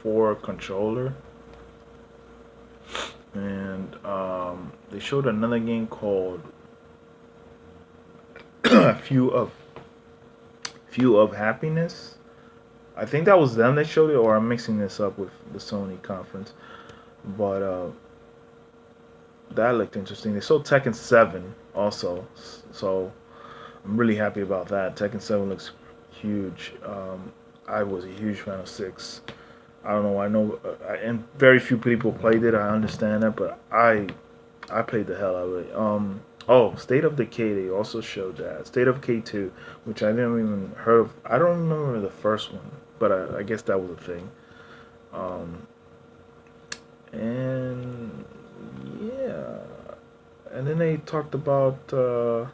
4 controller, and they showed another game called Few of Happiness. I think that was them that showed it, or I'm mixing this up with the Sony conference. But that looked interesting. They showed Tekken 7 also, so I'm really happy about that. Tekken 7 looks huge. I was a huge fan of 6. I don't know. I know, and very few people played it. I understand that, but I played the hell out of it. Oh, State of Decay. They also showed that State of Decay 2, which I didn't even heard of. I don't remember the first one, but I guess that was a thing. Um, and yeah, and then they talked about a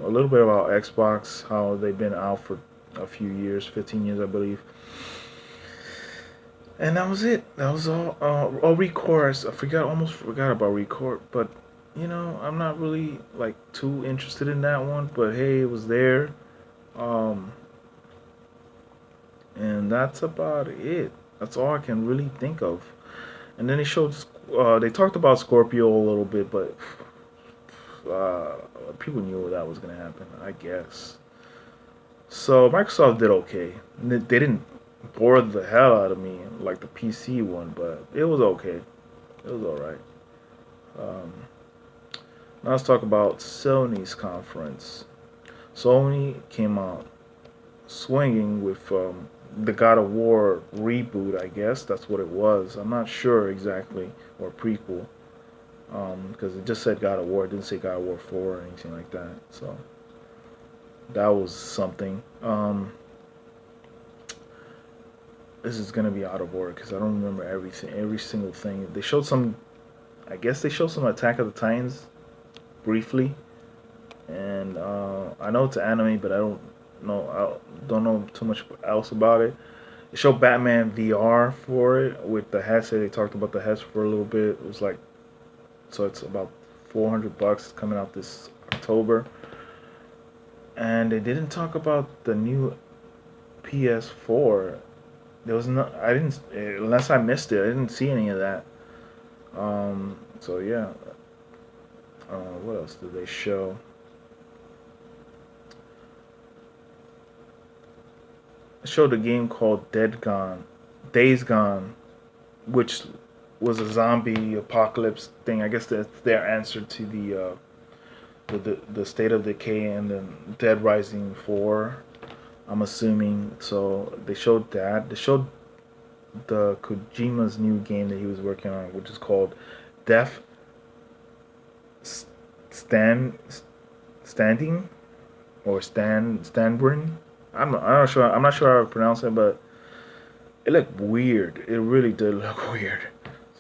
little bit about Xbox, how they've been out for a few years, 15 years, I believe. And that was it. That was all. Oh, Record. Almost forgot about Record. But I'm not really like too interested in that one. But hey, it was there. Um, and that's about it. That's all I can really think of. And then they showed. They talked about Scorpio a little bit, but uh, people knew that was gonna happen, I guess. So Microsoft did okay. They didn't bore the hell out of me like the PC one, but it was okay. It was all right. Um, Now let's talk about Sony's conference. Sony came out swinging with the God of War reboot. I guess that's what it was. I'm not sure exactly, or prequel, because it just said God of War. It didn't say God of War 4 or anything like that. So that was something. This is gonna be out of order because I don't remember everything, every single thing. They showed some. I guess they showed some Attack of the Titans briefly, and I know it's an anime, but I don't know too much else about it. They showed Batman VR for it with the headset. They talked about the headset for a little bit. It was like, so it's about $400 coming out this October, and they didn't talk about the new PS4. There was no, I didn't, unless I missed it. I didn't see any of that. So yeah. What else did they show? They showed a game called Days Gone, which was a zombie apocalypse thing. I guess that's their answer to the State of Decay and then Dead Rising 4. I'm assuming. So they showed that. They showed the Kojima's new game that he was working on, which is called Death Stand Standing or Stanbrin. I'm not sure. I'm not sure how to pronounce it, but it looked weird. It really did look weird.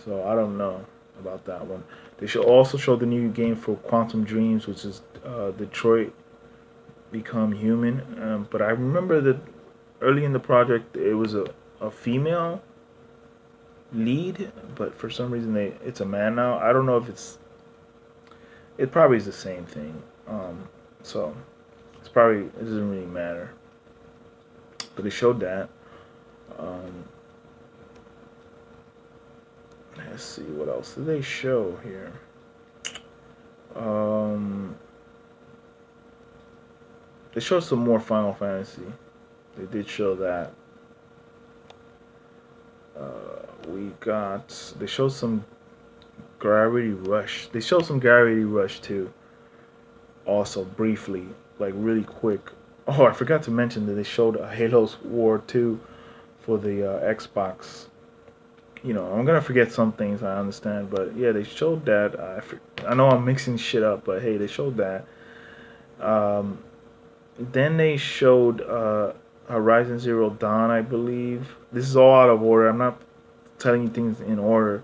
So I don't know about that one. They should also show the new game for Quantum Dreams, which is Detroit Become Human. But I remember that early in the project it was a female lead, but for some reason it's a man now. I don't know if it probably is the same thing. So it doesn't really matter. But they showed that. Um, let's see what else did they show here. Um, they showed some more Final Fantasy. They did show that. They showed some Gravity Rush. They showed some Gravity Rush too. Also briefly, like really quick. Oh, I forgot to mention that they showed a Halo's War 2 for the Xbox. I'm gonna forget some things. I understand, but yeah, they showed that. I know I'm mixing shit up, but hey, they showed that. Um, then they showed Horizon Zero Dawn, I believe. This is all out of order. I'm not telling you things in order,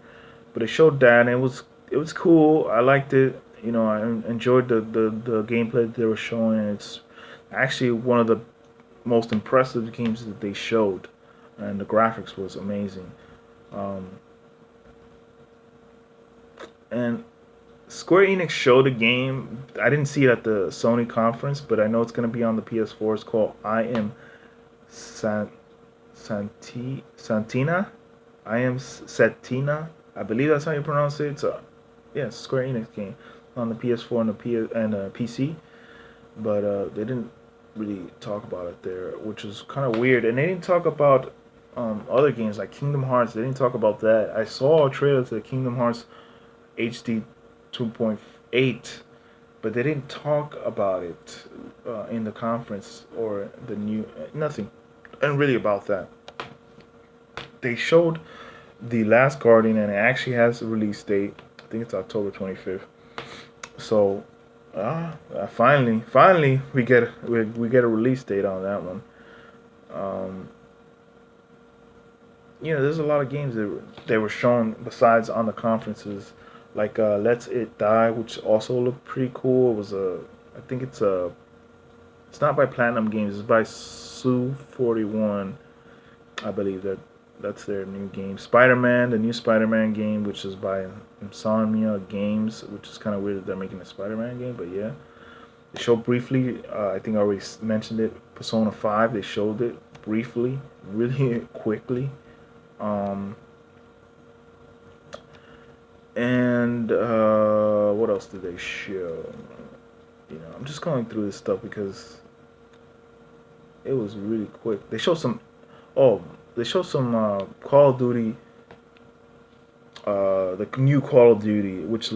but they showed that, and it was cool. I liked it. I enjoyed the gameplay that they were showing. It's actually one of the most impressive games that they showed, and the graphics was amazing. Um, and Square Enix showed a game. I didn't see it at the Sony conference, but I know it's gonna be on the PS4. It's called I Am San Santina. I Am Setina. I believe that's how you pronounce it. It's a Square Enix game on the PS4 and the PC. But they didn't really talk about it there, which is kind of weird. And they didn't talk about other games like Kingdom Hearts. They didn't talk about that. I saw a trailer to Kingdom Hearts HD 2.8, but they didn't talk about it in the conference or the new nothing, and really about that. They showed the Last Guardian, and it actually has a release date. I think it's October 25th. So, finally, we get a release date on that one. Um, there's a lot of games that they were shown besides on the conferences, like Let's It Die, which also looked pretty cool. It was I think it's not by Platinum Games, it's by Sue 41, I believe that's their new game. Spider-Man, the new Spider-Man game, which is by Insomnia Games, which is kind of weird that they're making a Spider-Man game, but yeah. They showed briefly, I think I already mentioned it, Persona 5, they showed it briefly, really quickly. Um, and what else did they show? I'm just going through this stuff because it was really quick. They showed some. Oh, they showed some Call of Duty. The new Call of Duty, which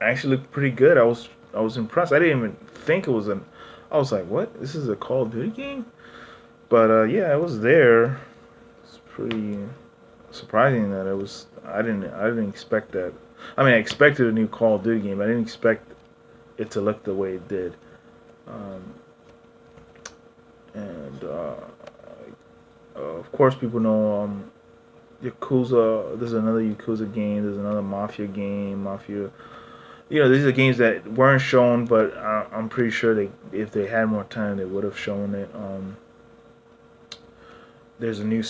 actually looked pretty good. I was impressed. I didn't even think it was an. I was like, what? This is a Call of Duty game? But yeah, it was there. It's pretty surprising that it was. I didn't expect that. I mean, I expected a new Call of Duty game. I didn't expect it to look the way it did. Um, and of course, people know Yakuza. There's another Yakuza game. There's another Mafia game. Mafia. These are games that weren't shown, but I'm pretty sure if they had more time, they would have shown it. There's a new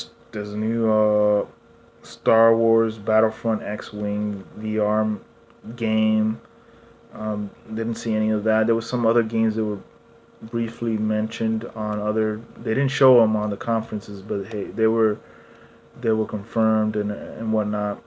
Star Wars Battlefront X-Wing VR game. Didn't see any of that. There was some other games that were briefly mentioned on other. They didn't show them on the conferences, but hey, they were confirmed and whatnot.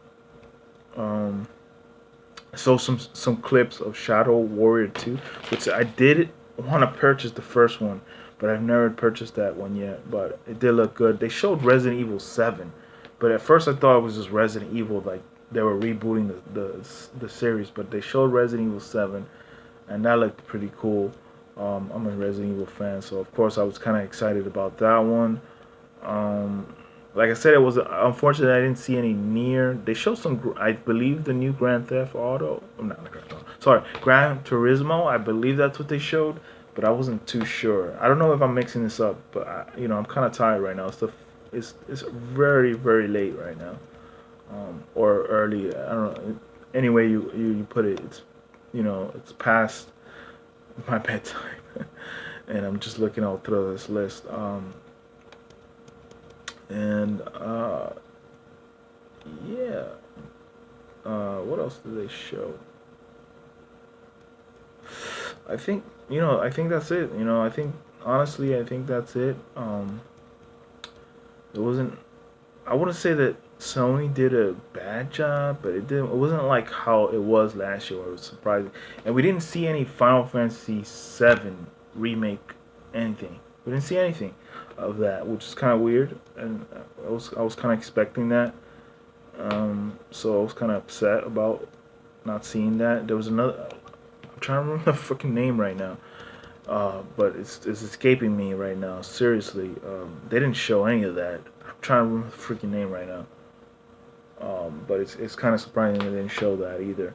So some clips of Shadow Warrior 2, which I did want to purchase the first one, but I've never purchased that one yet. But it did look good. They showed Resident Evil 7, but at first I thought it was just Resident Evil, like they were rebooting the series. But they showed Resident Evil 7, and that looked pretty cool. I'm a Resident Evil fan, so of course I was kind of excited about that one. Like I said, it was unfortunate I didn't see any near. They showed some, I believe, the new Grand Theft Auto. Not Grand Theft Auto. Sorry, Gran Turismo. I believe that's what they showed, but I wasn't too sure. I don't know if I'm mixing this up, but I'm kind of tired right now. It's very very late right now, or early. I don't know. Anyway, you put it, it's past my bedtime, and I'm just looking all through this list. And yeah, what else did they show? I think that's it. Honestly, I think that's it. It wasn't. I wouldn't say that Sony did a bad job, but it didn't. It wasn't like how it was last year, where it was surprising. And we didn't see any Final Fantasy VII remake anything. We didn't see anything of that, which is kind of weird, and I was kind of expecting that. So I was kind of upset about not seeing that. There was another. I'm trying to remember the freaking name right now, but it's escaping me right now. Seriously, they didn't show any of that. I'm trying to remember the freaking name right now. But it's kind of surprising they didn't show that either.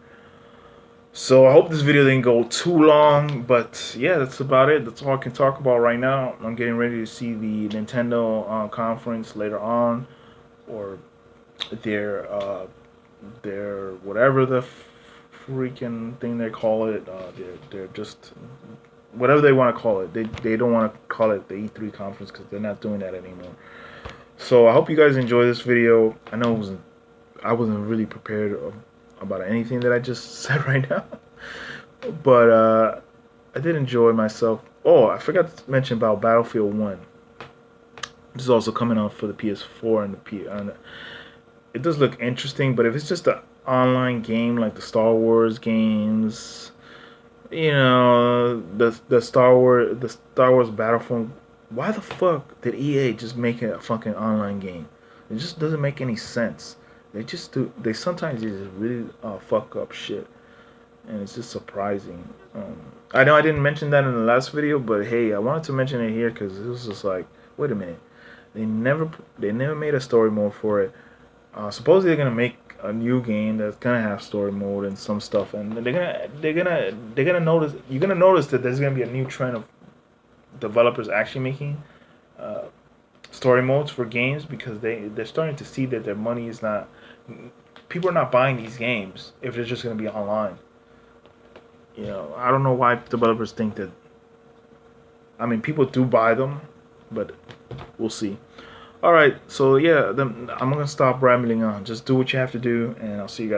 So I hope this video didn't go too long, but yeah, that's about it. That's all I can talk about right now. I'm getting ready to see the Nintendo conference later on, or their whatever the freaking thing they call it. They're just whatever they want to call it. They don't want to call it the E3 conference because they're not doing that anymore. So I hope you guys enjoy this video. I know I wasn't really prepared about anything that I just said right now. But I did enjoy myself. Oh, I forgot to mention about Battlefield 1. This is also coming out for the PS4 and the P. It does look interesting, but if it's just an online game like the Star Wars games, you know, the Star Wars Battlefront, why the fuck did EA just make a fucking online game? It just doesn't make any sense. They just do. They sometimes just really fuck up shit, and it's just surprising. I know I didn't mention that in the last video, but hey, I wanted to mention it here because it was just like, wait a minute, they never made a story mode for it. Supposedly they're gonna make a new game that's gonna have story mode and some stuff, and they're gonna notice. You're gonna notice that there's gonna be a new trend of developers actually making story modes for games because they're starting to see that their money is not. People are not buying these games if they're just gonna be online. You know, I don't know why developers think that. I mean, people do buy them, but we'll see. All right, so yeah, I'm gonna stop rambling on. Just do what you have to do, and I'll see you guys.